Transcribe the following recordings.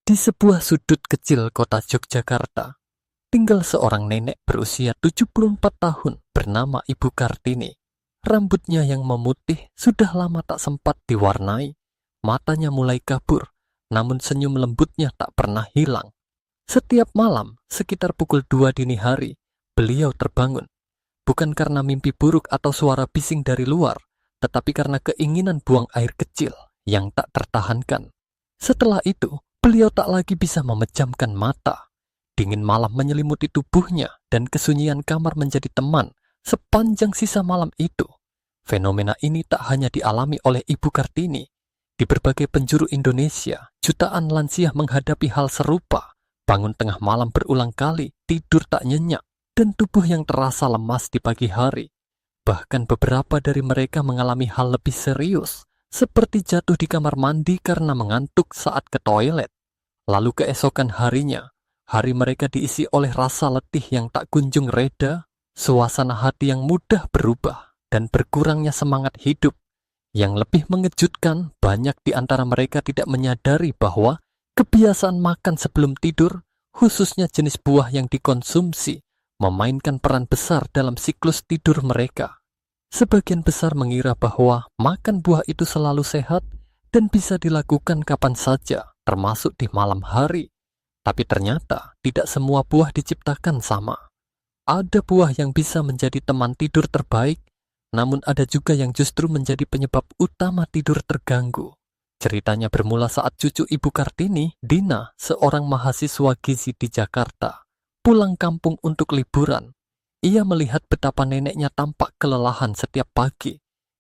Di sebuah sudut kecil kota Yogyakarta, tinggal seorang nenek berusia 74 tahun bernama Ibu Kartini. Rambutnya yang memutih sudah lama tak sempat diwarnai, matanya mulai kabur, namun senyum lembutnya tak pernah hilang. Setiap malam, sekitar pukul 2 dini hari, beliau terbangun. Bukan karena mimpi buruk atau suara bising dari luar, tetapi karena keinginan buang air kecil yang tak tertahankan. Setelah itu, beliau tak lagi bisa memejamkan mata. Dingin malam menyelimuti tubuhnya dan kesunyian kamar menjadi teman sepanjang sisa malam itu. Fenomena ini tak hanya dialami oleh Ibu Kartini. Di berbagai penjuru Indonesia, jutaan lansia menghadapi hal serupa. Bangun tengah malam berulang kali, tidur tak nyenyak, dan tubuh yang terasa lemas di pagi hari. Bahkan beberapa dari mereka mengalami hal lebih serius, seperti jatuh di kamar mandi karena mengantuk saat ke toilet. Lalu keesokan harinya, hari mereka diisi oleh rasa letih yang tak kunjung reda, suasana hati yang mudah berubah, dan berkurangnya semangat hidup. Yang lebih mengejutkan, banyak di antara mereka tidak menyadari bahwa kebiasaan makan sebelum tidur, khususnya jenis buah yang dikonsumsi, memainkan peran besar dalam siklus tidur mereka. Sebagian besar mengira bahwa makan buah itu selalu sehat dan bisa dilakukan kapan saja, termasuk di malam hari. Tapi ternyata tidak semua buah diciptakan sama. Ada buah yang bisa menjadi teman tidur terbaik, namun ada juga yang justru menjadi penyebab utama tidur terganggu. Ceritanya bermula saat cucu Ibu Kartini, Dina, seorang mahasiswa gizi di Jakarta, pulang kampung untuk liburan. Ia melihat betapa neneknya tampak kelelahan setiap pagi.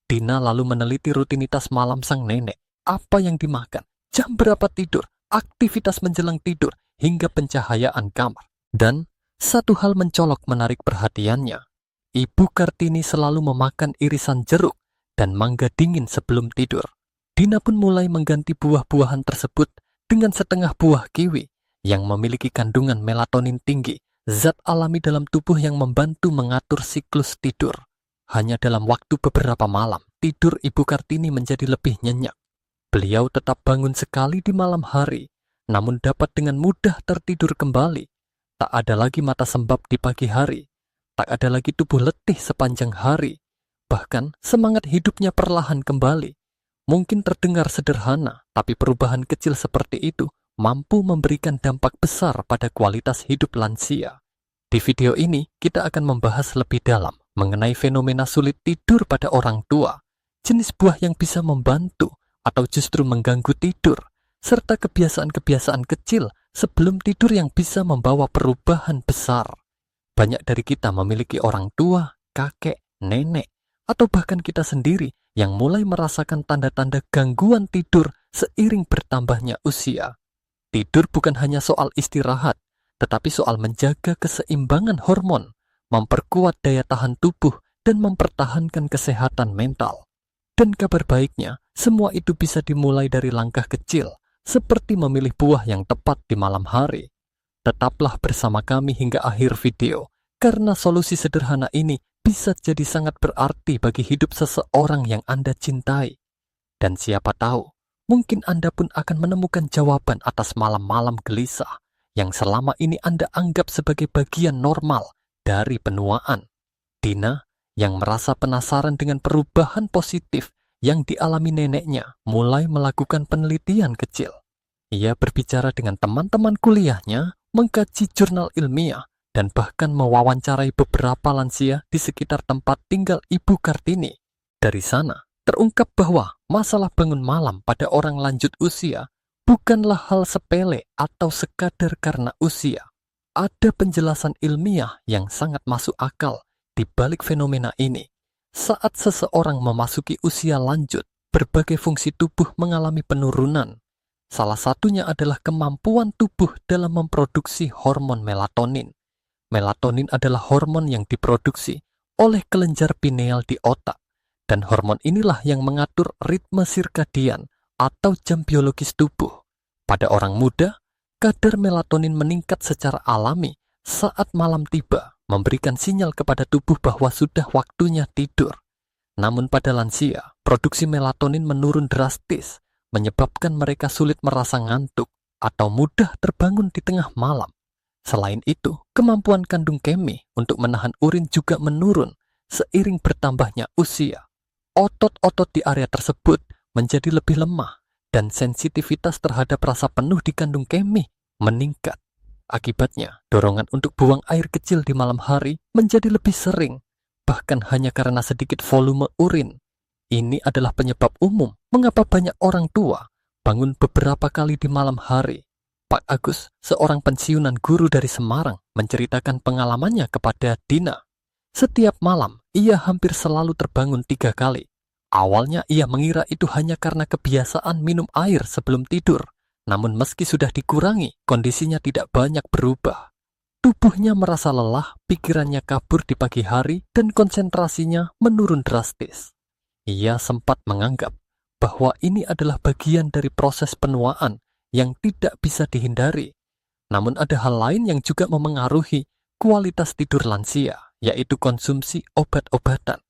Dina lalu meneliti rutinitas malam sang nenek. Apa yang dimakan, jam berapa tidur, aktivitas menjelang tidur, hingga pencahayaan kamar. Dan satu hal mencolok menarik perhatiannya. Ibu Kartini selalu memakan irisan jeruk dan mangga dingin sebelum tidur. Dina pun mulai mengganti buah-buahan tersebut dengan setengah buah kiwi yang memiliki kandungan melatonin tinggi, zat alami dalam tubuh yang membantu mengatur siklus tidur. Hanya dalam waktu beberapa malam, tidur Ibu Kartini menjadi lebih nyenyak. Beliau tetap bangun sekali di malam hari, namun dapat dengan mudah tertidur kembali. Tak ada lagi mata sembab di pagi hari. Tak ada lagi tubuh letih sepanjang hari. Bahkan semangat hidupnya perlahan kembali. Mungkin terdengar sederhana, tapi perubahan kecil seperti itu mampu memberikan dampak besar pada kualitas hidup lansia. Di video ini, kita akan membahas lebih dalam mengenai fenomena sulit tidur pada orang tua, jenis buah yang bisa membantu atau justru mengganggu tidur, serta kebiasaan-kebiasaan kecil sebelum tidur yang bisa membawa perubahan besar. Banyak dari kita memiliki orang tua, kakek, nenek, atau bahkan kita sendiri yang mulai merasakan tanda-tanda gangguan tidur seiring bertambahnya usia. Tidur bukan hanya soal istirahat, tetapi soal menjaga keseimbangan hormon, memperkuat daya tahan tubuh, dan mempertahankan kesehatan mental. Dan kabar baiknya, semua itu bisa dimulai dari langkah kecil, seperti memilih buah yang tepat di malam hari. Tetaplah bersama kami hingga akhir video, karena solusi sederhana ini bisa jadi sangat berarti bagi hidup seseorang yang Anda cintai. Dan siapa tahu, mungkin Anda pun akan menemukan jawaban atas malam-malam gelisah yang selama ini Anda anggap sebagai bagian normal dari penuaan. Dina, yang merasa penasaran dengan perubahan positif yang dialami neneknya, mulai melakukan penelitian kecil. Ia berbicara dengan teman-teman kuliahnya, mengkaji jurnal ilmiah, dan bahkan mewawancarai beberapa lansia di sekitar tempat tinggal Ibu Kartini. Dari sana, terungkap bahwa masalah bangun malam pada orang lanjut usia bukanlah hal sepele atau sekadar karena usia. Ada penjelasan ilmiah yang sangat masuk akal di balik fenomena ini. Saat seseorang memasuki usia lanjut, berbagai fungsi tubuh mengalami penurunan. Salah satunya adalah kemampuan tubuh dalam memproduksi hormon melatonin. Melatonin adalah hormon yang diproduksi oleh kelenjar pineal di otak, dan hormon inilah yang mengatur ritme sirkadian atau jam biologis tubuh. Pada orang muda, kadar melatonin meningkat secara alami saat malam tiba, memberikan sinyal kepada tubuh bahwa sudah waktunya tidur. Namun pada lansia, produksi melatonin menurun drastis, menyebabkan mereka sulit merasa ngantuk. atau mudah terbangun di tengah malam. Selain itu, kemampuan kandung kemi untuk menahan urin juga menurun seiring bertambahnya usia. Otot-otot di area tersebut menjadi lebih lemah dan sensitivitas terhadap rasa penuh di kandung kemi meningkat. Akibatnya, dorongan untuk buang air kecil di malam hari menjadi lebih sering, bahkan hanya karena sedikit volume urin. Ini adalah penyebab umum mengapa banyak orang tua bangun beberapa kali di malam hari. Pak Agus, seorang pensiunan guru dari Semarang, menceritakan pengalamannya kepada Dina. Setiap malam, ia hampir selalu terbangun 3 kali. Awalnya ia mengira itu hanya karena kebiasaan minum air sebelum tidur. Namun meski sudah dikurangi, kondisinya tidak banyak berubah. Tubuhnya merasa lelah, pikirannya kabur di pagi hari, dan konsentrasinya menurun drastis. Ia sempat menganggap bahwa ini adalah bagian dari proses penuaan yang tidak bisa dihindari. Namun ada hal lain yang juga memengaruhi kualitas tidur lansia, yaitu konsumsi obat-obatan.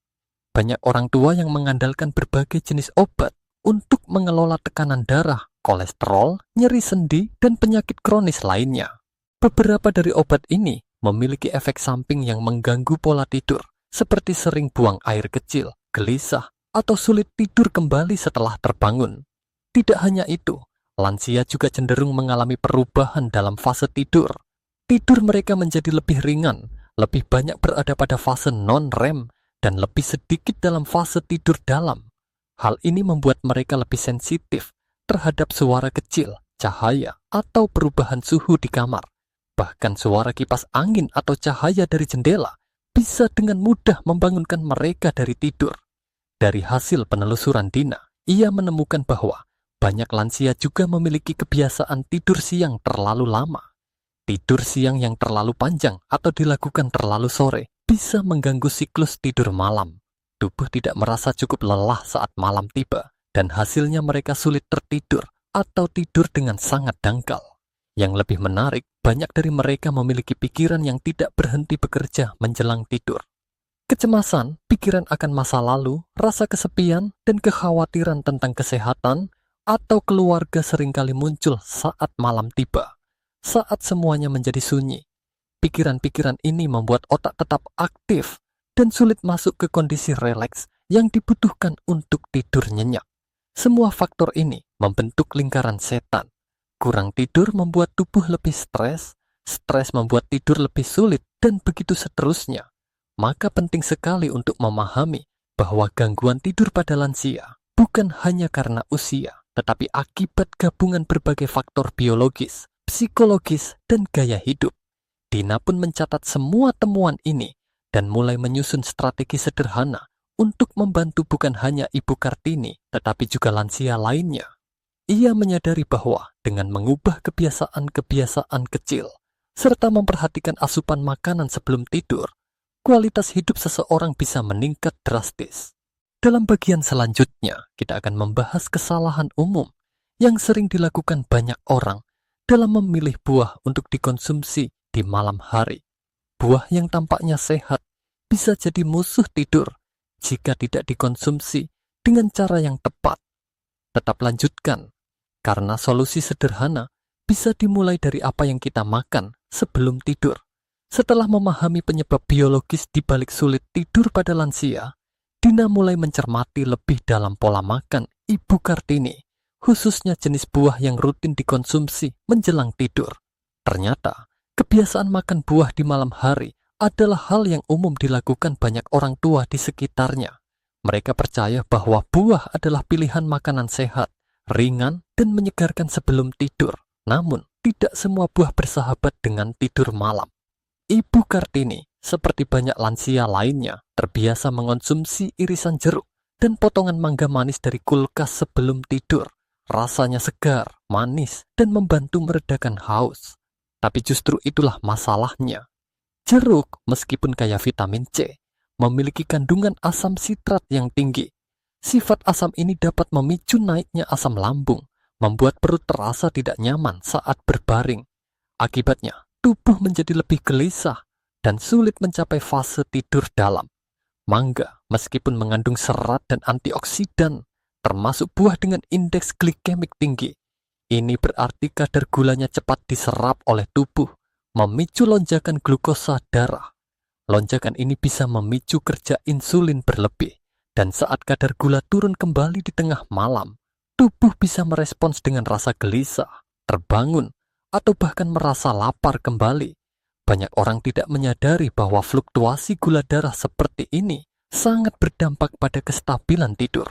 Banyak orang tua yang mengandalkan berbagai jenis obat untuk mengelola tekanan darah, kolesterol, nyeri sendi, dan penyakit kronis lainnya. Beberapa dari obat ini memiliki efek samping yang mengganggu pola tidur, seperti sering buang air kecil, gelisah, atau sulit tidur kembali setelah terbangun. Tidak hanya itu, lansia juga cenderung mengalami perubahan dalam fase tidur. Tidur mereka menjadi lebih ringan, lebih banyak berada pada fase non-REM, dan lebih sedikit dalam fase tidur dalam. Hal ini membuat mereka lebih sensitif terhadap suara kecil, cahaya, atau perubahan suhu di kamar. Bahkan suara kipas angin atau cahaya dari jendela bisa dengan mudah membangunkan mereka dari tidur. Dari hasil penelusuran Dina, ia menemukan bahwa banyak lansia juga memiliki kebiasaan tidur siang terlalu lama. Tidur siang yang terlalu panjang atau dilakukan terlalu sore bisa mengganggu siklus tidur malam. Tubuh tidak merasa cukup lelah saat malam tiba, dan hasilnya mereka sulit tertidur atau tidur dengan sangat dangkal. Yang lebih menarik, banyak dari mereka memiliki pikiran yang tidak berhenti bekerja menjelang tidur. Kecemasan, pikiran akan masa lalu, rasa kesepian, dan kekhawatiran tentang kesehatan atau keluarga seringkali muncul saat malam tiba. Saat semuanya menjadi sunyi, pikiran-pikiran ini membuat otak tetap aktif dan sulit masuk ke kondisi rileks yang dibutuhkan untuk tidur nyenyak. Semua faktor ini membentuk lingkaran setan. Kurang tidur membuat tubuh lebih stres, stres membuat tidur lebih sulit, dan begitu seterusnya. Maka penting sekali untuk memahami bahwa gangguan tidur pada lansia bukan hanya karena usia, tetapi akibat gabungan berbagai faktor biologis, psikologis, dan gaya hidup. Dina pun mencatat semua temuan ini dan mulai menyusun strategi sederhana untuk membantu bukan hanya Ibu Kartini, tetapi juga lansia lainnya. Ia menyadari bahwa dengan mengubah kebiasaan-kebiasaan kecil, serta memperhatikan asupan makanan sebelum tidur, kualitas hidup seseorang bisa meningkat drastis. Dalam bagian selanjutnya, kita akan membahas kesalahan umum yang sering dilakukan banyak orang dalam memilih buah untuk dikonsumsi di malam hari. Buah yang tampaknya sehat bisa jadi musuh tidur jika tidak dikonsumsi dengan cara yang tepat. Tetap lanjutkan, karena solusi sederhana bisa dimulai dari apa yang kita makan sebelum tidur. Setelah memahami penyebab biologis di balik sulit tidur pada lansia, Dina mulai mencermati lebih dalam pola makan Ibu Kartini, khususnya jenis buah yang rutin dikonsumsi menjelang tidur. Ternyata, kebiasaan makan buah di malam hari adalah hal yang umum dilakukan banyak orang tua di sekitarnya. Mereka percaya bahwa buah adalah pilihan makanan sehat, ringan, dan menyegarkan sebelum tidur. Namun, tidak semua buah bersahabat dengan tidur malam. Ibu Kartini, seperti banyak lansia lainnya, terbiasa mengonsumsi irisan jeruk dan potongan mangga manis dari kulkas sebelum tidur. Rasanya segar, manis, dan membantu meredakan haus. Tapi justru itulah masalahnya. Jeruk, meskipun kaya vitamin C, memiliki kandungan asam sitrat yang tinggi. Sifat asam ini dapat memicu naiknya asam lambung, membuat perut terasa tidak nyaman saat berbaring. Akibatnya, tubuh menjadi lebih gelisah dan sulit mencapai fase tidur dalam. Mangga, meskipun mengandung serat dan antioksidan, termasuk buah dengan indeks glikemik tinggi, Ini berarti kadar gulanya cepat diserap oleh tubuh, memicu lonjakan glukosa darah. Lonjakan ini bisa memicu kerja insulin berlebih, dan saat kadar gula turun kembali di tengah malam, tubuh bisa merespons dengan rasa gelisah, terbangun, atau bahkan merasa lapar kembali. Banyak orang tidak menyadari bahwa fluktuasi gula darah seperti ini sangat berdampak pada kestabilan tidur.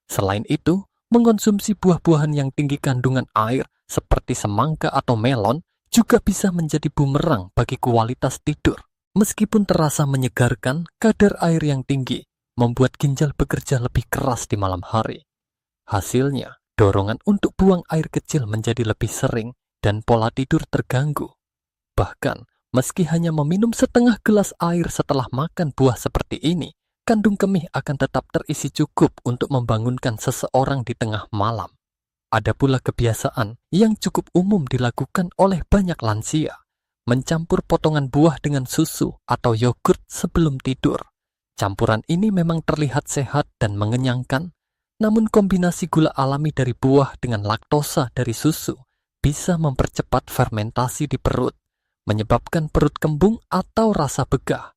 Selain itu, mengonsumsi buah-buahan yang tinggi kandungan air seperti semangka atau melon juga bisa menjadi bumerang bagi kualitas tidur. Meskipun terasa menyegarkan, kadar air yang tinggi membuat ginjal bekerja lebih keras di malam hari. Hasilnya, dorongan untuk buang air kecil menjadi lebih sering dan pola tidur terganggu. Bahkan, meski hanya meminum setengah gelas air setelah makan buah seperti ini, kandung kemih akan tetap terisi cukup untuk membangunkan seseorang di tengah malam. Ada pula kebiasaan yang cukup umum dilakukan oleh banyak lansia, mencampur potongan buah dengan susu atau yogurt sebelum tidur. Campuran ini memang terlihat sehat dan mengenyangkan, namun kombinasi gula alami dari buah dengan laktosa dari susu bisa mempercepat fermentasi di perut, menyebabkan perut kembung atau rasa begah.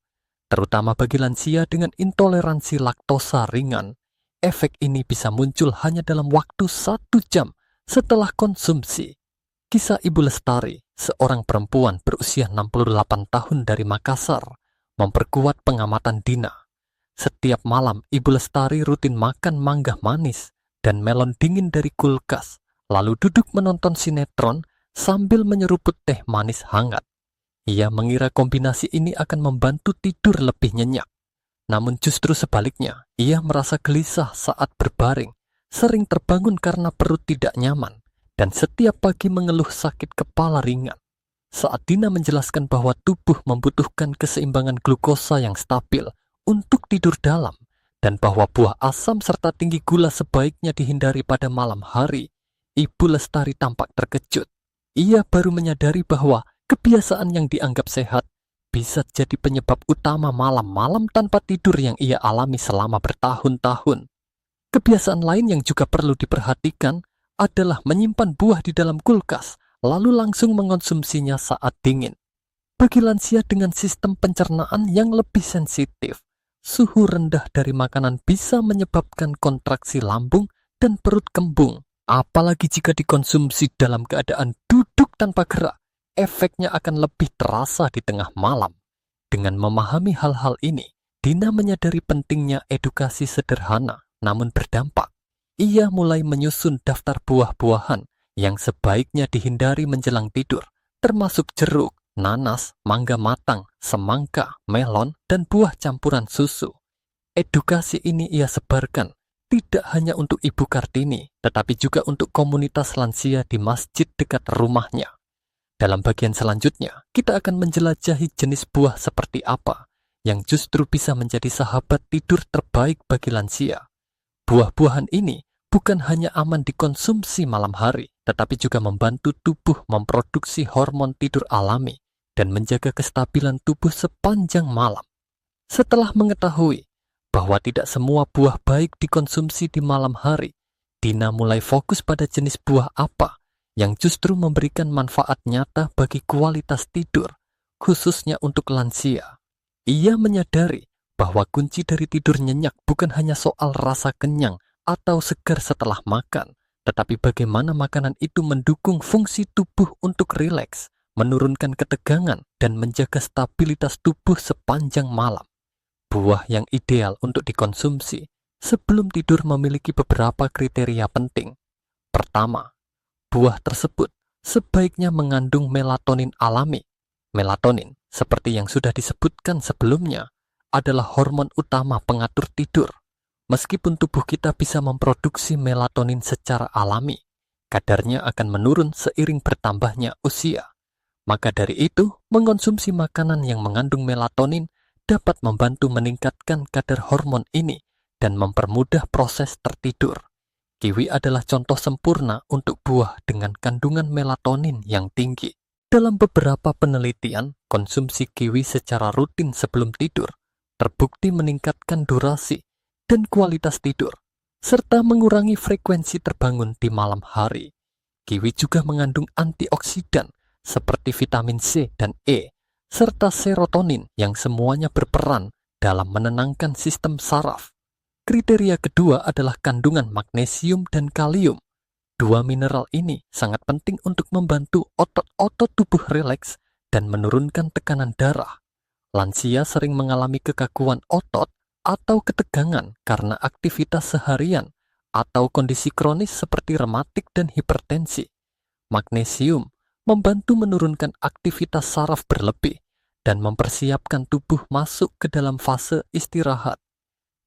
Terutama bagi lansia dengan intoleransi laktosa ringan, efek ini bisa muncul hanya dalam waktu 1 jam setelah konsumsi. Kisah Ibu Lestari, seorang perempuan berusia 68 tahun dari Makassar, memperkuat pengamatan Dina. Setiap malam, Ibu Lestari rutin makan mangga manis dan melon dingin dari kulkas, lalu duduk menonton sinetron sambil menyeruput teh manis hangat. Ia mengira kombinasi ini akan membantu tidur lebih nyenyak. Namun justru sebaliknya, ia merasa gelisah saat berbaring, sering terbangun karena perut tidak nyaman, dan setiap pagi mengeluh sakit kepala ringan. Saat Dina menjelaskan bahwa tubuh membutuhkan keseimbangan glukosa yang stabil untuk tidur dalam, dan bahwa buah asam serta tinggi gula sebaiknya dihindari pada malam hari, Ibu Lestari tampak terkejut. Ia baru menyadari bahwa kebiasaan yang dianggap sehat bisa jadi penyebab utama malam-malam tanpa tidur yang ia alami selama bertahun-tahun. Kebiasaan lain yang juga perlu diperhatikan adalah menyimpan buah di dalam kulkas, lalu langsung mengonsumsinya saat dingin. Bagi lansia dengan sistem pencernaan yang lebih sensitif, suhu rendah dari makanan bisa menyebabkan kontraksi lambung dan perut kembung. Apalagi jika dikonsumsi dalam keadaan duduk tanpa gerak, efeknya akan lebih terasa di tengah malam. Dengan memahami hal-hal ini, Dina menyadari pentingnya edukasi sederhana namun berdampak. Ia mulai menyusun daftar buah-buahan yang sebaiknya dihindari menjelang tidur, termasuk jeruk, nanas, mangga matang, semangka, melon, dan buah campuran susu. Edukasi ini ia sebarkan tidak hanya untuk Ibu Kartini, tetapi juga untuk komunitas lansia di masjid dekat rumahnya. Dalam bagian selanjutnya, kita akan menjelajahi jenis buah seperti apa yang justru bisa menjadi sahabat tidur terbaik bagi lansia. Buah-buahan ini bukan hanya aman dikonsumsi malam hari, tetapi juga membantu tubuh memproduksi hormon tidur alami dan menjaga kestabilan tubuh sepanjang malam. Setelah mengetahui bahwa tidak semua buah baik dikonsumsi di malam hari, Dina mulai fokus pada jenis buah apa yang justru memberikan manfaat nyata bagi kualitas tidur, khususnya untuk lansia. Ia menyadari bahwa kunci dari tidur nyenyak bukan hanya soal rasa kenyang atau segar setelah makan, tetapi bagaimana makanan itu mendukung fungsi tubuh untuk rileks, menurunkan ketegangan, dan menjaga stabilitas tubuh sepanjang malam. Buah yang ideal untuk dikonsumsi sebelum tidur memiliki beberapa kriteria penting. Pertama, buah tersebut sebaiknya mengandung melatonin alami. Melatonin, seperti yang sudah disebutkan sebelumnya, adalah hormon utama pengatur tidur. Meskipun tubuh kita bisa memproduksi melatonin secara alami, kadarnya akan menurun seiring bertambahnya usia. Maka dari itu, mengonsumsi makanan yang mengandung melatonin dapat membantu meningkatkan kadar hormon ini dan mempermudah proses tertidur. Kiwi adalah contoh sempurna untuk buah dengan kandungan melatonin yang tinggi. Dalam beberapa penelitian, konsumsi kiwi secara rutin sebelum tidur terbukti meningkatkan durasi dan kualitas tidur, serta mengurangi frekuensi terbangun di malam hari. Kiwi juga mengandung antioksidan seperti vitamin C dan E, serta serotonin yang semuanya berperan dalam menenangkan sistem saraf. Kriteria kedua adalah kandungan magnesium dan kalium. Dua mineral ini sangat penting untuk membantu otot-otot tubuh rileks dan menurunkan tekanan darah. Lansia sering mengalami kekakuan otot atau ketegangan karena aktivitas seharian atau kondisi kronis seperti rematik dan hipertensi. Magnesium membantu menurunkan aktivitas saraf berlebih dan mempersiapkan tubuh masuk ke dalam fase istirahat.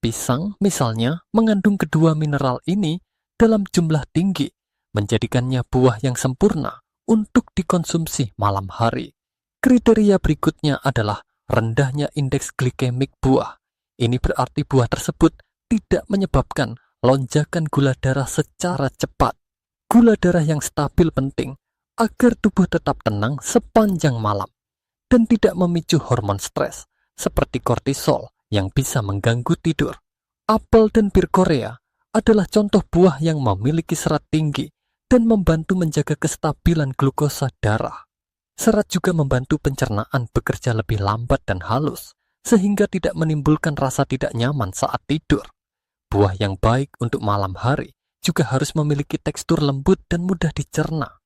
Pisang misalnya mengandung kedua mineral ini dalam jumlah tinggi, menjadikannya buah yang sempurna untuk dikonsumsi malam hari. Kriteria berikutnya adalah rendahnya indeks glikemik buah. Ini berarti buah tersebut tidak menyebabkan lonjakan gula darah secara cepat. Gula darah yang stabil penting agar tubuh tetap tenang sepanjang malam dan tidak memicu hormon stres seperti kortisol yang bisa mengganggu tidur. Apel dan bir Korea adalah contoh buah yang memiliki serat tinggi dan membantu menjaga kestabilan glukosa darah. Serat juga membantu pencernaan bekerja lebih lambat dan halus, sehingga tidak menimbulkan rasa tidak nyaman saat tidur. Buah yang baik untuk malam hari juga harus memiliki tekstur lembut dan mudah dicerna.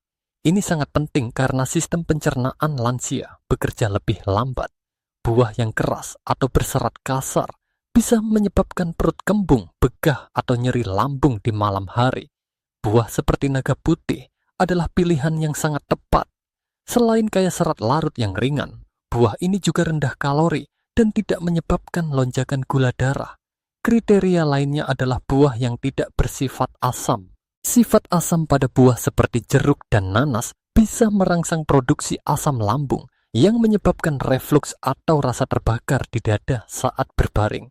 Ini sangat penting karena sistem pencernaan lansia bekerja lebih lambat. Buah yang keras atau berserat kasar bisa menyebabkan perut kembung, begah, atau nyeri lambung di malam hari. Buah seperti naga putih adalah pilihan yang sangat tepat. Selain kaya serat larut yang ringan, buah ini juga rendah kalori dan tidak menyebabkan lonjakan gula darah. Kriteria lainnya adalah buah yang tidak bersifat asam. Sifat asam pada buah seperti jeruk dan nanas bisa merangsang produksi asam lambung yang menyebabkan refluks atau rasa terbakar di dada saat berbaring.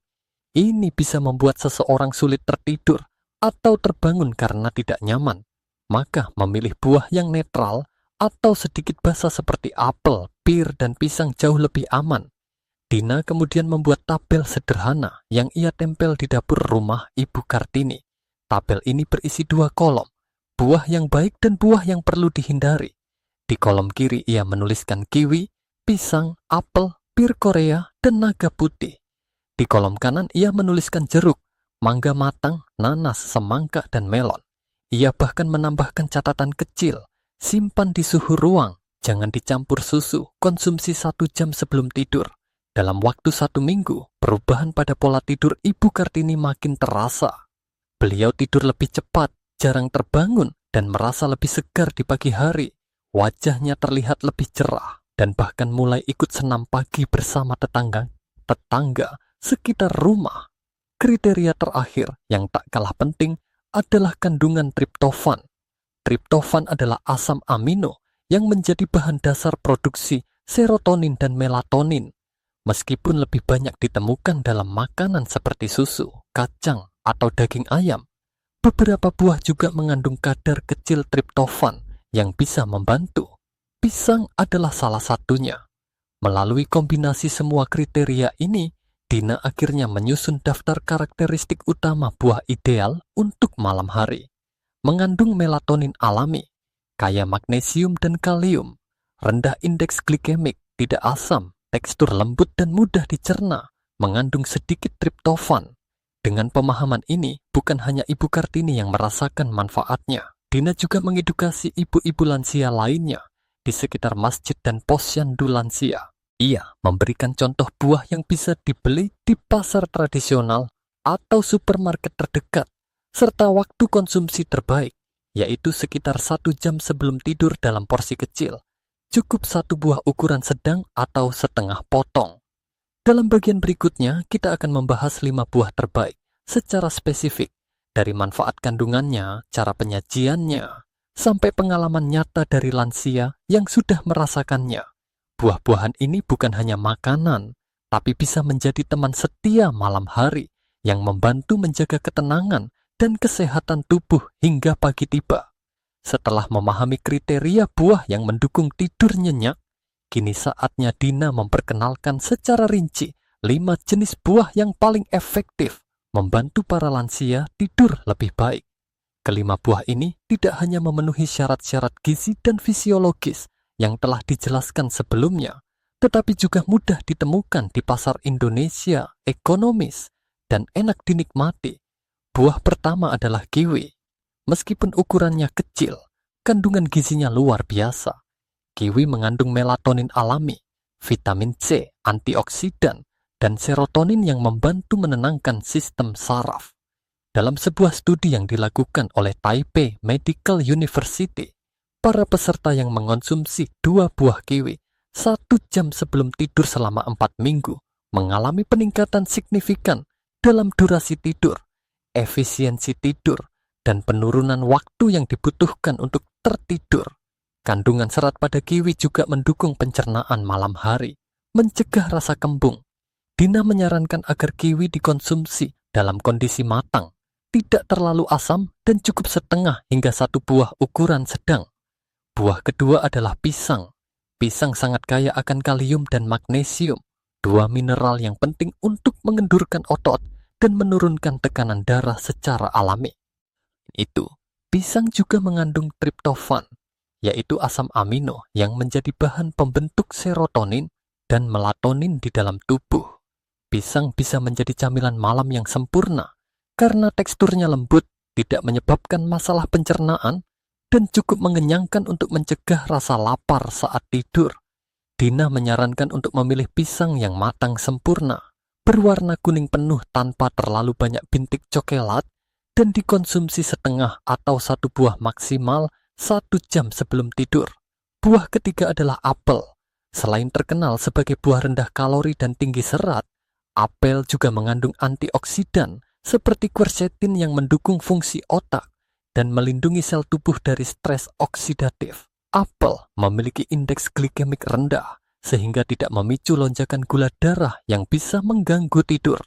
Ini bisa membuat seseorang sulit tertidur atau terbangun karena tidak nyaman. Maka memilih buah yang netral atau sedikit basah seperti apel, pir, dan pisang jauh lebih aman. Dina kemudian membuat tabel sederhana yang ia tempel di dapur rumah Ibu Kartini. Tabel ini berisi 2 kolom, buah yang baik dan buah yang perlu dihindari. Di kolom kiri ia menuliskan kiwi, pisang, apel, bir Korea, dan naga putih. Di kolom kanan ia menuliskan jeruk, mangga matang, nanas, semangka, dan melon. Ia bahkan menambahkan catatan kecil, simpan di suhu ruang, jangan dicampur susu, konsumsi 1 jam sebelum tidur. Dalam waktu 1 minggu, perubahan pada pola tidur Ibu Kartini makin terasa. Beliau tidur lebih cepat, jarang terbangun, dan merasa lebih segar di pagi hari. Wajahnya terlihat lebih cerah, dan bahkan mulai ikut senam pagi bersama tetangga sekitar rumah. Kriteria terakhir yang tak kalah penting adalah kandungan triptofan. Triptofan adalah asam amino yang menjadi bahan dasar produksi serotonin dan melatonin. Meskipun lebih banyak ditemukan dalam makanan seperti susu, kacang, atau daging ayam, beberapa buah juga mengandung kadar kecil triptofan yang bisa membantu. Pisang adalah salah satunya. Melalui kombinasi semua kriteria ini, Dina akhirnya menyusun daftar karakteristik utama buah ideal untuk malam hari. Mengandung melatonin alami, kaya magnesium dan kalium, rendah indeks glikemik, tidak asam, tekstur lembut dan mudah dicerna, mengandung sedikit triptofan. Dengan pemahaman ini, bukan hanya Ibu Kartini yang merasakan manfaatnya. Dina juga mengedukasi ibu-ibu lansia lainnya di sekitar masjid dan posyandu lansia. Ia memberikan contoh buah yang bisa dibeli di pasar tradisional atau supermarket terdekat, serta waktu konsumsi terbaik, yaitu sekitar 1 jam sebelum tidur dalam porsi kecil. Cukup 1 buah ukuran sedang atau setengah potong. Dalam bagian berikutnya, kita akan membahas 5 buah terbaik secara spesifik, dari manfaat kandungannya, cara penyajiannya, sampai pengalaman nyata dari lansia yang sudah merasakannya. Buah-buahan ini bukan hanya makanan, tapi bisa menjadi teman setia malam hari yang membantu menjaga ketenangan dan kesehatan tubuh hingga pagi tiba. Setelah memahami kriteria buah yang mendukung tidur nyenyak, kini saatnya Dina memperkenalkan secara rinci 5 jenis buah yang paling efektif membantu para lansia tidur lebih baik. Kelima buah ini tidak hanya memenuhi syarat-syarat gizi dan fisiologis yang telah dijelaskan sebelumnya, tetapi juga mudah ditemukan di pasar Indonesia, ekonomis, dan enak dinikmati. Buah pertama adalah kiwi. Meskipun ukurannya kecil, kandungan gizinya luar biasa. Kiwi mengandung melatonin alami, vitamin C, antioksidan, dan serotonin yang membantu menenangkan sistem saraf. Dalam sebuah studi yang dilakukan oleh Taipei Medical University, para peserta yang mengonsumsi 2 buah kiwi 1 jam sebelum tidur selama 4 minggu mengalami peningkatan signifikan dalam durasi tidur, efisiensi tidur, dan penurunan waktu yang dibutuhkan untuk tertidur. Kandungan serat pada kiwi juga mendukung pencernaan malam hari, mencegah rasa kembung. Dina menyarankan agar kiwi dikonsumsi dalam kondisi matang, tidak terlalu asam, dan cukup setengah hingga 1 buah ukuran sedang. Buah kedua adalah pisang. Pisang sangat kaya akan kalium dan magnesium, 2 mineral yang penting untuk mengendurkan otot dan menurunkan tekanan darah secara alami. Pisang juga mengandung triptofan, yaitu asam amino yang menjadi bahan pembentuk serotonin dan melatonin di dalam tubuh. Pisang bisa menjadi camilan malam yang sempurna karena teksturnya lembut, tidak menyebabkan masalah pencernaan, dan cukup mengenyangkan untuk mencegah rasa lapar saat tidur. Dina menyarankan untuk memilih pisang yang matang sempurna, berwarna kuning penuh tanpa terlalu banyak bintik coklat, dan dikonsumsi setengah atau 1 buah maksimal 1 jam sebelum tidur. Buah ketiga adalah apel. Selain terkenal sebagai buah rendah kalori dan tinggi serat, apel juga mengandung antioksidan seperti quercetin yang mendukung fungsi otak dan melindungi sel tubuh dari stres oksidatif. Apel memiliki indeks glikemik rendah sehingga tidak memicu lonjakan gula darah yang bisa mengganggu tidur.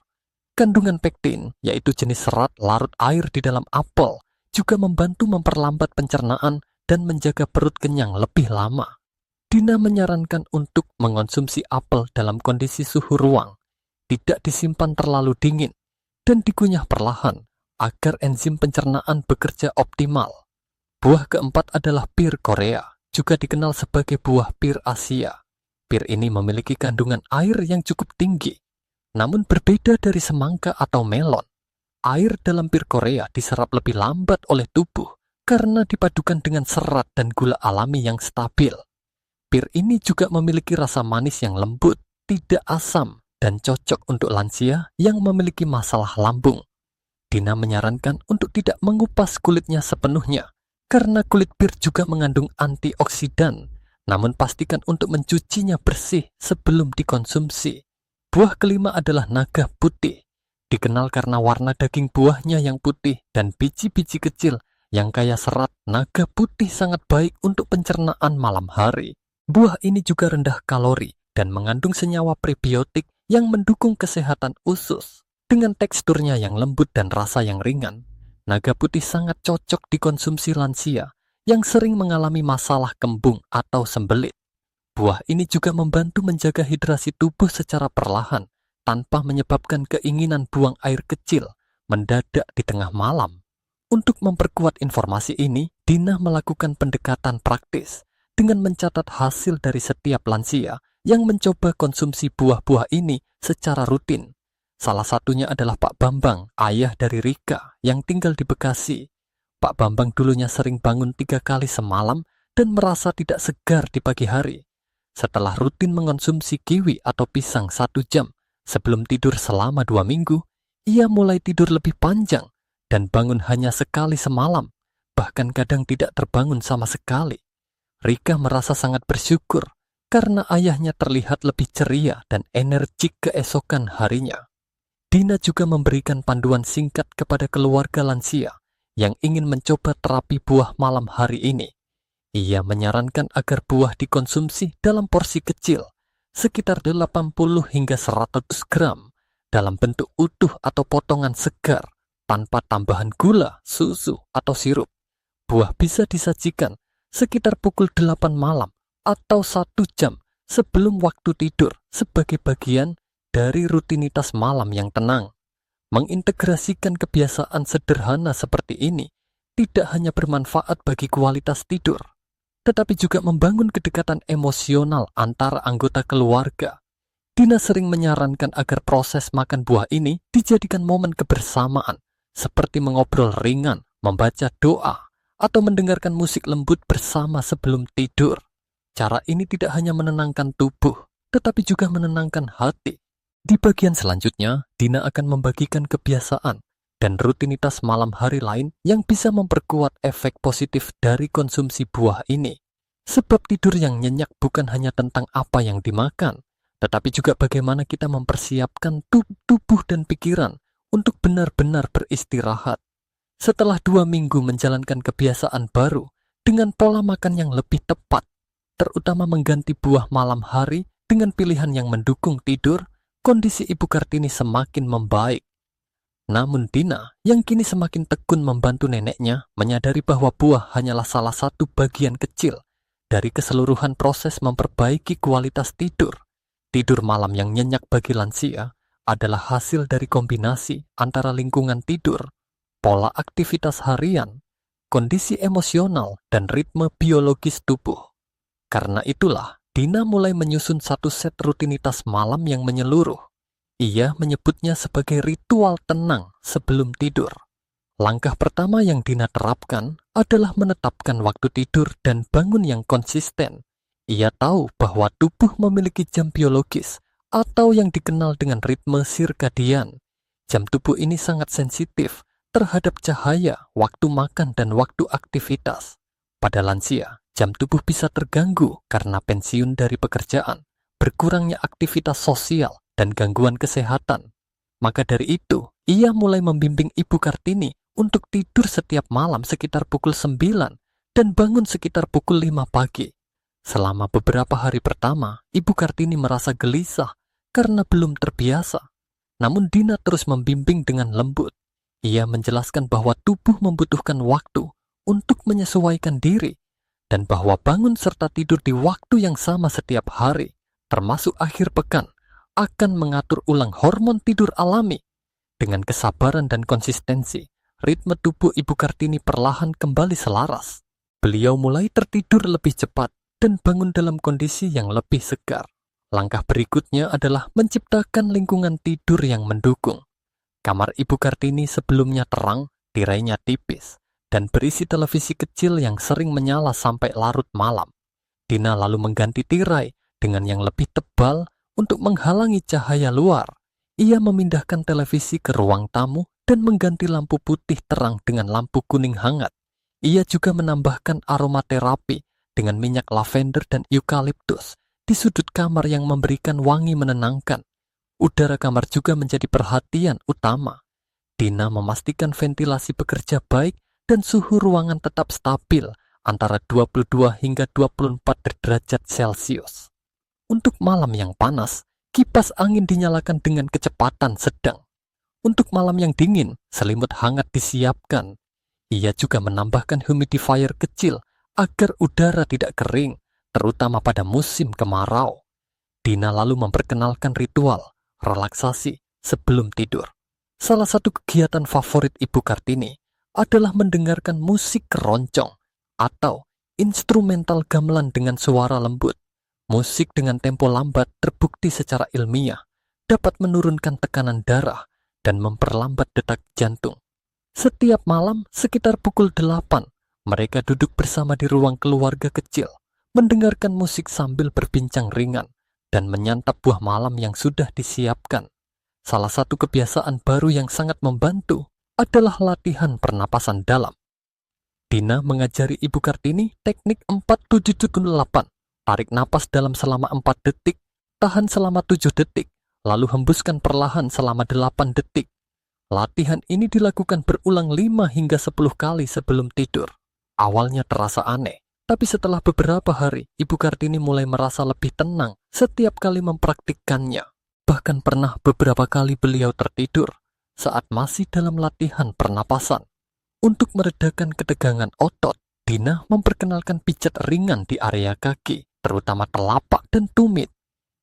Kandungan pektin, yaitu jenis serat larut air di dalam apel, juga membantu memperlambat pencernaan dan menjaga perut kenyang lebih lama. Dina menyarankan untuk mengonsumsi apel dalam kondisi suhu ruang, tidak disimpan terlalu dingin, dan dikunyah perlahan agar enzim pencernaan bekerja optimal. Buah keempat adalah pir Korea, juga dikenal sebagai buah pir Asia. Pir ini memiliki kandungan air yang cukup tinggi, namun berbeda dari semangka atau melon. Air dalam pir Korea diserap lebih lambat oleh tubuh karena dipadukan dengan serat dan gula alami yang stabil. Pir ini juga memiliki rasa manis yang lembut, tidak asam, dan cocok untuk lansia yang memiliki masalah lambung. Dina menyarankan untuk tidak mengupas kulitnya sepenuhnya, karena kulit pir juga mengandung antioksidan, namun pastikan untuk mencucinya bersih sebelum dikonsumsi. Buah kelima adalah naga putih. Dikenal karena warna daging buahnya yang putih dan biji-biji kecil yang kaya serat. Naga putih sangat baik untuk pencernaan malam hari. Buah ini juga rendah kalori dan mengandung senyawa prebiotik yang mendukung kesehatan usus. Dengan teksturnya yang lembut dan rasa yang ringan, naga putih sangat cocok dikonsumsi lansia yang sering mengalami masalah kembung atau sembelit. Buah ini juga membantu menjaga hidrasi tubuh secara perlahan tanpa menyebabkan keinginan buang air kecil mendadak di tengah malam. Untuk memperkuat informasi ini, Dina melakukan pendekatan praktis dengan mencatat hasil dari setiap lansia yang mencoba konsumsi buah-buah ini secara rutin. Salah satunya adalah Pak Bambang, ayah dari Rika yang tinggal di Bekasi. Pak Bambang dulunya sering bangun 3 kali semalam dan merasa tidak segar di pagi hari. Setelah rutin mengonsumsi kiwi atau pisang 1 jam sebelum tidur selama 2 minggu, ia mulai tidur lebih panjang dan bangun hanya sekali semalam, bahkan kadang tidak terbangun sama sekali. Rika merasa sangat bersyukur karena ayahnya terlihat lebih ceria dan energik keesokan harinya. Dina juga memberikan panduan singkat kepada keluarga lansia yang ingin mencoba terapi buah malam hari ini. Ia menyarankan agar buah dikonsumsi dalam porsi kecil, sekitar 80 hingga 100 gram, dalam bentuk utuh atau potongan segar, tanpa tambahan gula, susu, atau sirup. Buah bisa disajikan sekitar pukul 8 malam atau 1 jam sebelum waktu tidur sebagai bagian dari rutinitas malam yang tenang. Mengintegrasikan kebiasaan sederhana seperti ini tidak hanya bermanfaat bagi kualitas tidur, tetapi juga membangun kedekatan emosional antara anggota keluarga. Dina sering menyarankan agar proses makan buah ini dijadikan momen kebersamaan, seperti mengobrol ringan, membaca doa, atau mendengarkan musik lembut bersama sebelum tidur. Cara ini tidak hanya menenangkan tubuh, tetapi juga menenangkan hati. Di bagian selanjutnya, Dina akan membagikan kebiasaan dan rutinitas malam hari lain yang bisa memperkuat efek positif dari konsumsi buah ini. Sebab tidur yang nyenyak bukan hanya tentang apa yang dimakan, tetapi juga bagaimana kita mempersiapkan tubuh dan pikiran untuk benar-benar beristirahat. Setelah 2 minggu menjalankan kebiasaan baru dengan pola makan yang lebih tepat, terutama mengganti buah malam hari dengan pilihan yang mendukung tidur, kondisi Ibu Kartini semakin membaik. Namun Dina, yang kini semakin tekun membantu neneknya, menyadari bahwa buah hanyalah salah satu bagian kecil dari keseluruhan proses memperbaiki kualitas tidur. Tidur malam yang nyenyak bagi lansia adalah hasil dari kombinasi antara lingkungan tidur, pola aktivitas harian, kondisi emosional, dan ritme biologis tubuh. Karena itulah, Dina mulai menyusun satu set rutinitas malam yang menyeluruh. Ia menyebutnya sebagai ritual tenang sebelum tidur. Langkah pertama yang Dina terapkan adalah menetapkan waktu tidur dan bangun yang konsisten. Ia tahu bahwa tubuh memiliki jam biologis atau yang dikenal dengan ritme sirkadian. Jam tubuh ini sangat sensitif terhadap cahaya, waktu makan, dan waktu aktivitas. Pada lansia, jam tubuh bisa terganggu karena pensiun dari pekerjaan, berkurangnya aktivitas sosial, dan gangguan kesehatan. Maka dari itu, ia mulai membimbing Ibu Kartini untuk tidur setiap malam sekitar pukul 9 dan bangun sekitar pukul 5 pagi. Selama beberapa hari pertama, Ibu Kartini merasa gelisah karena belum terbiasa. Namun Dina terus membimbing dengan lembut. Ia menjelaskan bahwa tubuh membutuhkan waktu untuk menyesuaikan diri, dan bahwa bangun serta tidur di waktu yang sama setiap hari, termasuk akhir pekan, akan mengatur ulang hormon tidur alami. Dengan kesabaran dan konsistensi, ritme tubuh Ibu Kartini perlahan kembali selaras. Beliau mulai tertidur lebih cepat dan bangun dalam kondisi yang lebih segar. Langkah berikutnya adalah menciptakan lingkungan tidur yang mendukung. Kamar Ibu Kartini sebelumnya terang, tirainya tipis, dan berisi televisi kecil yang sering menyala sampai larut malam. Dina lalu mengganti tirai dengan yang lebih tebal untuk menghalangi cahaya luar. Ia memindahkan televisi ke ruang tamu dan mengganti lampu putih terang dengan lampu kuning hangat. Ia juga menambahkan aromaterapi dengan minyak lavender dan eukaliptus di sudut kamar yang memberikan wangi menenangkan. Udara kamar juga menjadi perhatian utama. Dina memastikan ventilasi bekerja baik dan suhu ruangan tetap stabil antara 22 hingga 24 derajat Celcius. Untuk malam yang panas, kipas angin dinyalakan dengan kecepatan sedang. Untuk malam yang dingin, selimut hangat disiapkan. Ia juga menambahkan humidifier kecil agar udara tidak kering, terutama pada musim kemarau. Dina lalu memperkenalkan ritual relaksasi sebelum tidur. Salah satu kegiatan favorit Ibu Kartini adalah mendengarkan musik keroncong atau instrumental gamelan dengan suara lembut. Musik dengan tempo lambat terbukti secara ilmiah dapat menurunkan tekanan darah dan memperlambat detak jantung. Setiap malam sekitar pukul 8, mereka duduk bersama di ruang keluarga kecil, mendengarkan musik sambil berbincang ringan dan menyantap buah malam yang sudah disiapkan. Salah satu kebiasaan baru yang sangat membantu adalah latihan pernapasan dalam. Dina mengajari Ibu Kartini teknik 4-7-8. Tarik napas dalam selama 4 detik, tahan selama 7 detik, lalu hembuskan perlahan selama 8 detik. Latihan ini dilakukan berulang 5 hingga 10 kali sebelum tidur. Awalnya terasa aneh, tapi setelah beberapa hari, Ibu Kartini mulai merasa lebih tenang setiap kali mempraktikkannya. Bahkan pernah beberapa kali beliau tertidur saat masih dalam latihan pernapasan. Untuk meredakan ketegangan otot, Dina memperkenalkan pijat ringan di area kaki, terutama telapak dan tumit.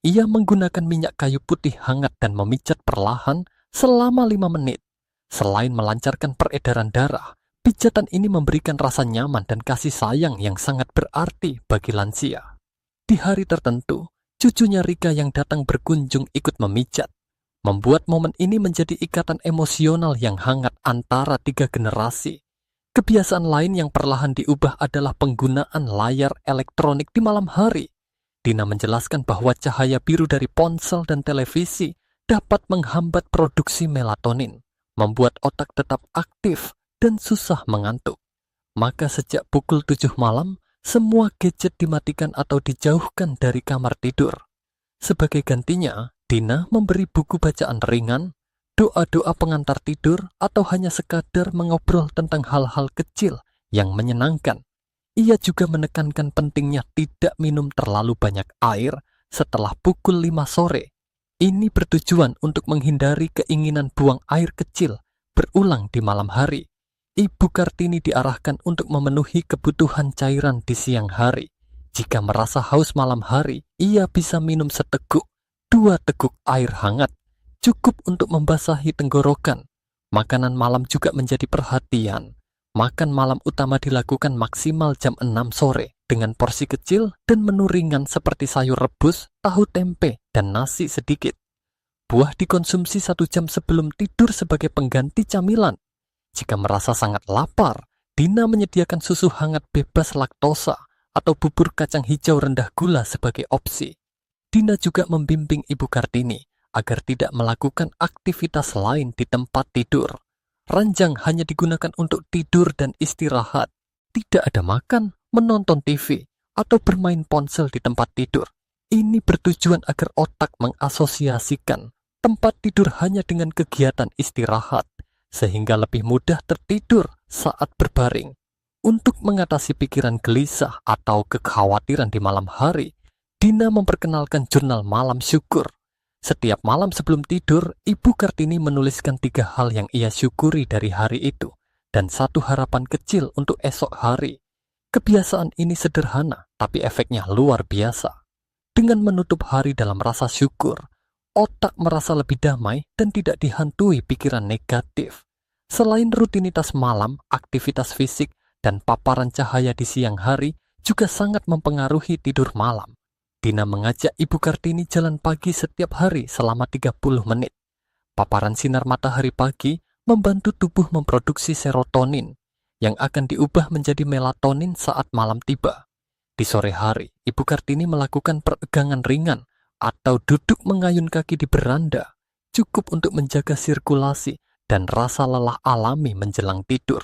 Ia menggunakan minyak kayu putih hangat dan memijat perlahan selama 5 menit. Selain melancarkan peredaran darah, Pijatan ini memberikan rasa nyaman dan kasih sayang yang sangat berarti bagi lansia. Di hari tertentu, cucunya Rika yang datang berkunjung ikut memijat, membuat momen ini menjadi ikatan emosional yang hangat antara 3 generasi. Kebiasaan lain yang perlahan diubah adalah penggunaan layar elektronik di malam hari. Dina menjelaskan bahwa cahaya biru dari ponsel dan televisi dapat menghambat produksi melatonin, membuat otak tetap aktif dan susah mengantuk. Maka sejak pukul 7 malam, semua gadget dimatikan atau dijauhkan dari kamar tidur. Sebagai gantinya, Dina memberi buku bacaan ringan, doa-doa pengantar tidur, atau hanya sekadar mengobrol tentang hal-hal kecil yang menyenangkan. Ia juga menekankan pentingnya tidak minum terlalu banyak air setelah pukul 5 sore. Ini bertujuan untuk menghindari keinginan buang air kecil berulang di malam hari. Ibu Kartini diarahkan untuk memenuhi kebutuhan cairan di siang hari. Jika merasa haus malam hari, ia bisa minum seteguk, 2 teguk air hangat, cukup untuk membasahi tenggorokan. Makanan malam juga menjadi perhatian. Makan malam utama dilakukan maksimal jam 6 sore dengan porsi kecil dan menu ringan seperti sayur rebus, tahu tempe, dan nasi sedikit. Buah dikonsumsi 1 jam sebelum tidur sebagai pengganti camilan. Jika merasa sangat lapar, Dina menyediakan susu hangat bebas laktosa atau bubur kacang hijau rendah gula sebagai opsi. Dina juga membimbing Ibu Kartini agar tidak melakukan aktivitas lain di tempat tidur. Ranjang hanya digunakan untuk tidur dan istirahat. Tidak ada makan, menonton TV, atau bermain ponsel di tempat tidur. Ini bertujuan agar otak mengasosiasikan tempat tidur hanya dengan kegiatan istirahat, sehingga lebih mudah tertidur saat berbaring. Untuk mengatasi pikiran gelisah atau kekhawatiran di malam hari, Dina memperkenalkan jurnal malam syukur. Setiap malam sebelum tidur, Ibu Kartini menuliskan 3 hal yang ia syukuri dari hari itu, dan 1 harapan kecil untuk esok hari. Kebiasaan ini sederhana, tapi efeknya luar biasa. Dengan menutup hari dalam rasa syukur, otak merasa lebih damai dan tidak dihantui pikiran negatif. Selain rutinitas malam, aktivitas fisik, dan paparan cahaya di siang hari juga sangat mempengaruhi tidur malam. Dina mengajak Ibu Kartini jalan pagi setiap hari selama 30 menit. Paparan sinar matahari pagi membantu tubuh memproduksi serotonin yang akan diubah menjadi melatonin saat malam tiba. Di sore hari, Ibu Kartini melakukan peregangan ringan atau duduk mengayun kaki di beranda, cukup untuk menjaga sirkulasi dan rasa lelah alami menjelang tidur.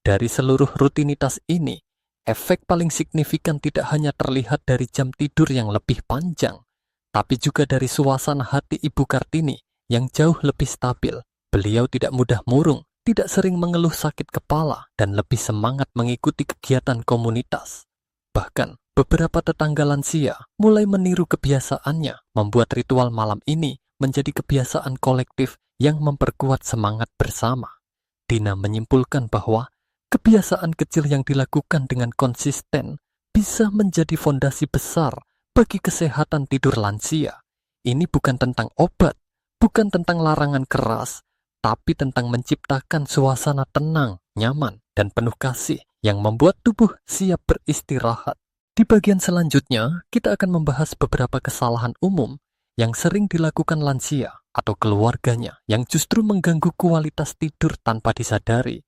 Dari seluruh rutinitas ini, efek paling signifikan tidak hanya terlihat dari jam tidur yang lebih panjang, tapi juga dari suasana hati Ibu Kartini yang jauh lebih stabil. Beliau tidak mudah murung, tidak sering mengeluh sakit kepala, dan lebih semangat mengikuti kegiatan komunitas. Bahkan, beberapa tetangga lansia mulai meniru kebiasaannya, membuat ritual malam ini menjadi kebiasaan kolektif yang memperkuat semangat bersama. Dina menyimpulkan bahwa kebiasaan kecil yang dilakukan dengan konsisten bisa menjadi fondasi besar bagi kesehatan tidur lansia. Ini bukan tentang obat, bukan tentang larangan keras, tapi tentang menciptakan suasana tenang, nyaman, dan penuh kasih yang membuat tubuh siap beristirahat. Di bagian selanjutnya, kita akan membahas beberapa kesalahan umum yang sering dilakukan lansia atau keluarganya yang justru mengganggu kualitas tidur tanpa disadari.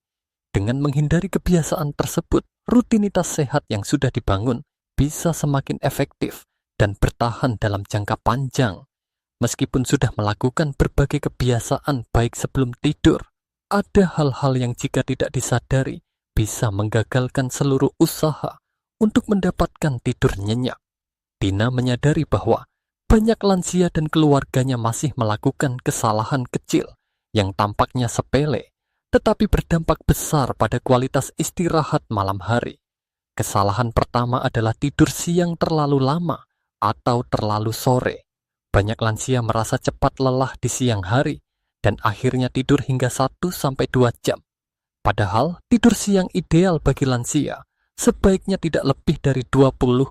Dengan menghindari kebiasaan tersebut, rutinitas sehat yang sudah dibangun bisa semakin efektif dan bertahan dalam jangka panjang. Meskipun sudah melakukan berbagai kebiasaan baik sebelum tidur, ada hal-hal yang jika tidak disadari bisa menggagalkan seluruh usaha untuk mendapatkan tidur nyenyak. Dina menyadari bahwa banyak lansia dan keluarganya masih melakukan kesalahan kecil yang tampaknya sepele, tetapi berdampak besar pada kualitas istirahat malam hari. Kesalahan pertama adalah tidur siang terlalu lama atau terlalu sore. Banyak lansia merasa cepat lelah di siang hari dan akhirnya tidur hingga 1-2 jam. Padahal tidur siang ideal bagi lansia sebaiknya tidak lebih dari 20-30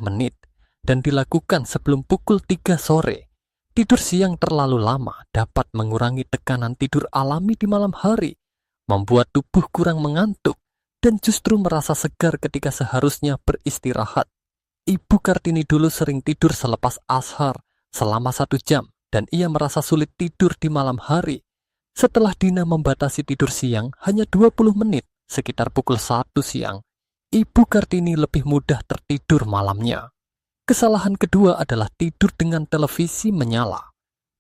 menit dan dilakukan sebelum pukul 3 sore. Tidur siang terlalu lama dapat mengurangi tekanan tidur alami di malam hari. membuat tubuh kurang mengantuk, dan justru merasa segar ketika seharusnya beristirahat. Ibu Kartini dulu sering tidur selepas ashar selama 1 jam, dan ia merasa sulit tidur di malam hari. Setelah Dina membatasi tidur siang hanya 20 menit, sekitar pukul 1 siang, Ibu Kartini lebih mudah tertidur malamnya. Kesalahan kedua adalah tidur dengan televisi menyala.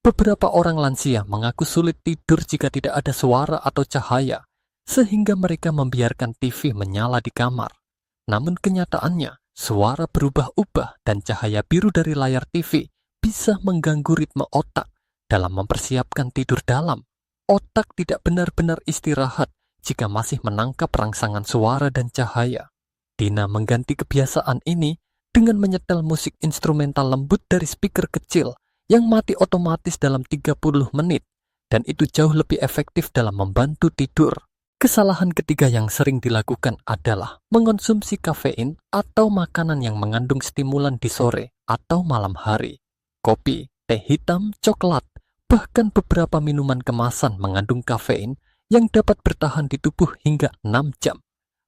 Beberapa orang lansia mengaku sulit tidur jika tidak ada suara atau cahaya, sehingga mereka membiarkan TV menyala di kamar. Namun kenyataannya, suara berubah-ubah dan cahaya biru dari layar TV bisa mengganggu ritme otak dalam mempersiapkan tidur dalam. Otak tidak benar-benar istirahat jika masih menangkap rangsangan suara dan cahaya. Dina mengganti kebiasaan ini dengan menyetel musik instrumental lembut dari speaker kecil yang mati otomatis dalam 30 menit, dan itu jauh lebih efektif dalam membantu tidur. Kesalahan ketiga yang sering dilakukan adalah mengonsumsi kafein atau makanan yang mengandung stimulan di sore atau malam hari. Kopi, teh hitam, coklat, bahkan beberapa minuman kemasan mengandung kafein yang dapat bertahan di tubuh hingga 6 jam.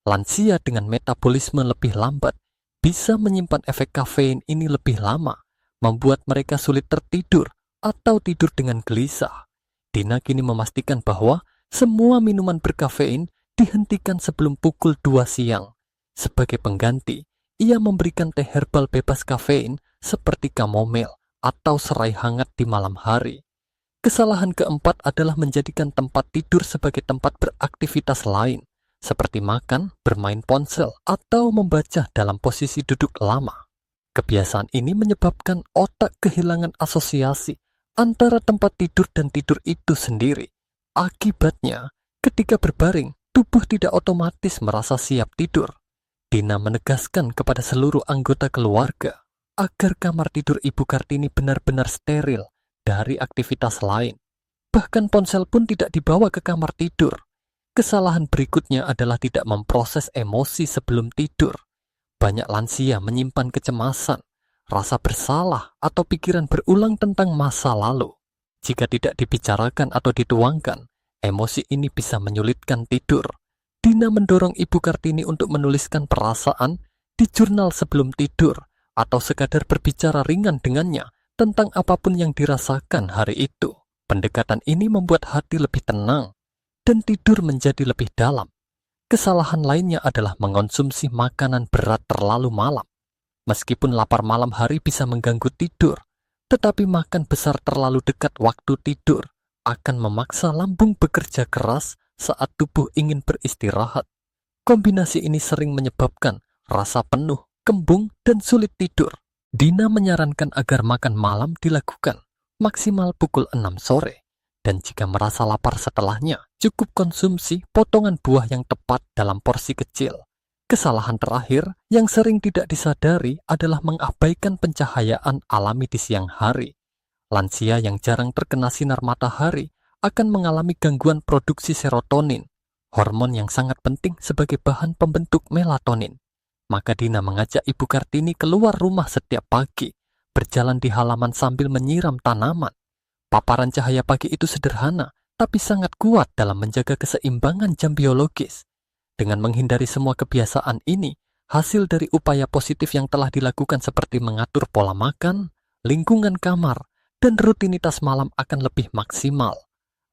Lansia dengan metabolisme lebih lambat bisa menyimpan efek kafein ini lebih lama, membuat mereka sulit tertidur atau tidur dengan gelisah. Dina kini memastikan bahwa semua minuman berkafein dihentikan sebelum pukul 2 siang. Sebagai pengganti, ia memberikan teh herbal bebas kafein seperti chamomile atau serai hangat di malam hari. Kesalahan keempat adalah menjadikan tempat tidur sebagai tempat beraktivitas lain, seperti makan, bermain ponsel, atau membaca dalam posisi duduk lama. Kebiasaan ini menyebabkan otak kehilangan asosiasi antara tempat tidur dan tidur itu sendiri. Akibatnya, ketika berbaring, tubuh tidak otomatis merasa siap tidur. Dina menegaskan kepada seluruh anggota keluarga agar kamar tidur Ibu Kartini benar-benar steril dari aktivitas lain. Bahkan ponsel pun tidak dibawa ke kamar tidur. Kesalahan berikutnya adalah tidak memproses emosi sebelum tidur. Banyak lansia menyimpan kecemasan, rasa bersalah, atau pikiran berulang tentang masa lalu. Jika tidak dibicarakan atau dituangkan, emosi ini bisa menyulitkan tidur. Dina mendorong Ibu Kartini untuk menuliskan perasaan di jurnal sebelum tidur, atau sekadar berbicara ringan dengannya tentang apapun yang dirasakan hari itu. Pendekatan ini membuat hati lebih tenang dan tidur menjadi lebih dalam. Kesalahan lainnya adalah mengonsumsi makanan berat terlalu malam. Meskipun lapar malam hari bisa mengganggu tidur, tetapi makan besar terlalu dekat waktu tidur akan memaksa lambung bekerja keras saat tubuh ingin beristirahat. Kombinasi ini sering menyebabkan rasa penuh, kembung, dan sulit tidur. Dina menyarankan agar makan malam dilakukan maksimal pukul 6 sore. Dan jika merasa lapar setelahnya, cukup konsumsi potongan buah yang tepat dalam porsi kecil. Kesalahan terakhir yang sering tidak disadari adalah mengabaikan pencahayaan alami di siang hari. Lansia yang jarang terkena sinar matahari akan mengalami gangguan produksi serotonin, hormon yang sangat penting sebagai bahan pembentuk melatonin. Maka Dina mengajak Ibu Kartini keluar rumah setiap pagi, berjalan di halaman sambil menyiram tanaman. Paparan cahaya pagi itu sederhana, tapi sangat kuat dalam menjaga keseimbangan jam biologis. Dengan menghindari semua kebiasaan ini, hasil dari upaya positif yang telah dilakukan seperti mengatur pola makan, lingkungan kamar, dan rutinitas malam akan lebih maksimal.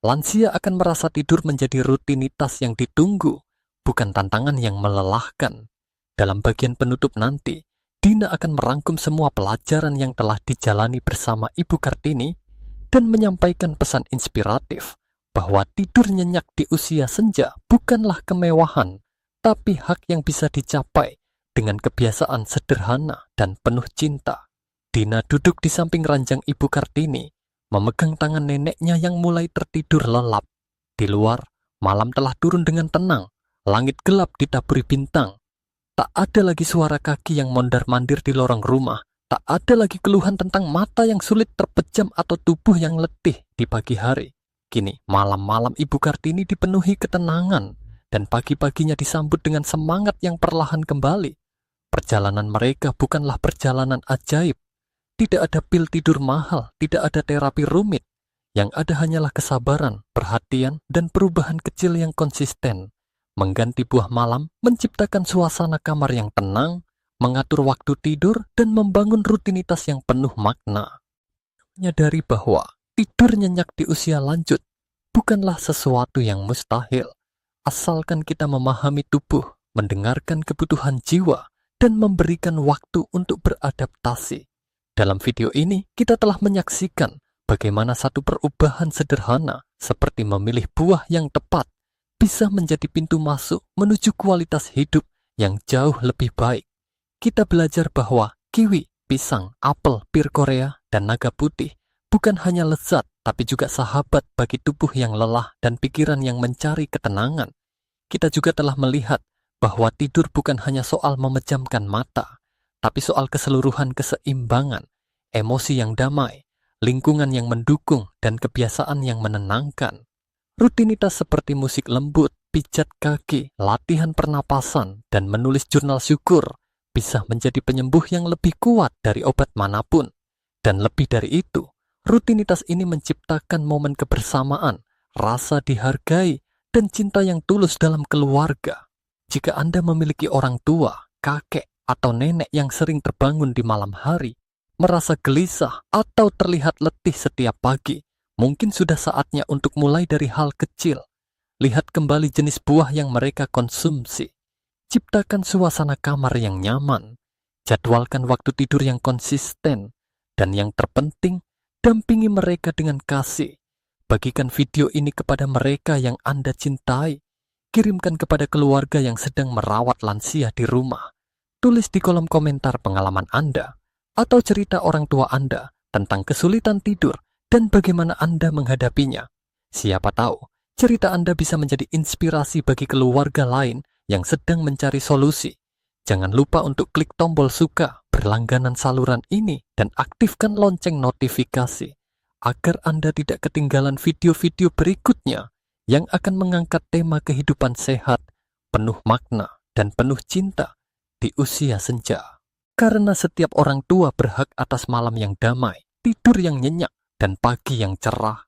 Lansia akan merasa tidur menjadi rutinitas yang ditunggu, bukan tantangan yang melelahkan. Dalam bagian penutup nanti, Dina akan merangkum semua pelajaran yang telah dijalani bersama Ibu Kartini dan menyampaikan pesan inspiratif bahwa tidur nyenyak di usia senja bukanlah kemewahan, tapi hak yang bisa dicapai dengan kebiasaan sederhana dan penuh cinta. Dina duduk di samping ranjang Ibu Kartini, memegang tangan neneknya yang mulai tertidur lelap. Di luar, malam telah turun dengan tenang, langit gelap ditaburi bintang. Tak ada lagi suara kaki yang mondar-mandir di lorong rumah. Tak ada lagi keluhan tentang mata yang sulit terpejam atau tubuh yang letih di pagi hari. Kini, malam-malam Ibu Kartini dipenuhi ketenangan, dan pagi-paginya disambut dengan semangat yang perlahan kembali. Perjalanan mereka bukanlah perjalanan ajaib. Tidak ada pil tidur mahal, tidak ada terapi rumit. Yang ada hanyalah kesabaran, perhatian, dan perubahan kecil yang konsisten. Mengganti buah malam, menciptakan suasana kamar yang tenang, mengatur waktu tidur, dan membangun rutinitas yang penuh makna. Menyadari bahwa tidur nyenyak di usia lanjut bukanlah sesuatu yang mustahil, asalkan kita memahami tubuh, mendengarkan kebutuhan jiwa, dan memberikan waktu untuk beradaptasi. Dalam video ini, kita telah menyaksikan bagaimana satu perubahan sederhana seperti memilih buah yang tepat bisa menjadi pintu masuk menuju kualitas hidup yang jauh lebih baik. Kita belajar bahwa kiwi, pisang, apel, pir Korea, dan naga putih bukan hanya lezat, tapi juga sahabat bagi tubuh yang lelah dan pikiran yang mencari ketenangan. Kita juga telah melihat bahwa tidur bukan hanya soal memejamkan mata, tapi soal keseluruhan keseimbangan, emosi yang damai, lingkungan yang mendukung, dan kebiasaan yang menenangkan. Rutinitas seperti musik lembut, pijat kaki, latihan pernapasan, dan menulis jurnal syukur bisa menjadi penyembuh yang lebih kuat dari obat manapun. Dan lebih dari itu, rutinitas ini menciptakan momen kebersamaan, rasa dihargai, dan cinta yang tulus dalam keluarga. Jika Anda memiliki orang tua, kakek, atau nenek yang sering terbangun di malam hari, merasa gelisah atau terlihat letih setiap pagi, mungkin sudah saatnya untuk mulai dari hal kecil. Lihat kembali jenis buah yang mereka konsumsi. Ciptakan suasana kamar yang nyaman. Jadwalkan waktu tidur yang konsisten. Dan yang terpenting, dampingi mereka dengan kasih. Bagikan video ini kepada mereka yang Anda cintai. Kirimkan kepada keluarga yang sedang merawat lansia di rumah. Tulis di kolom komentar pengalaman Anda atau cerita orang tua Anda tentang kesulitan tidur dan bagaimana Anda menghadapinya. Siapa tahu, cerita Anda bisa menjadi inspirasi bagi keluarga lain yang sedang mencari solusi. Jangan lupa untuk klik tombol suka, berlangganan saluran ini, dan aktifkan lonceng notifikasi agar Anda tidak ketinggalan video-video berikutnya yang akan mengangkat tema kehidupan sehat, penuh makna, dan penuh cinta di usia senja. Karena setiap orang tua berhak atas malam yang damai, tidur yang nyenyak, dan pagi yang cerah.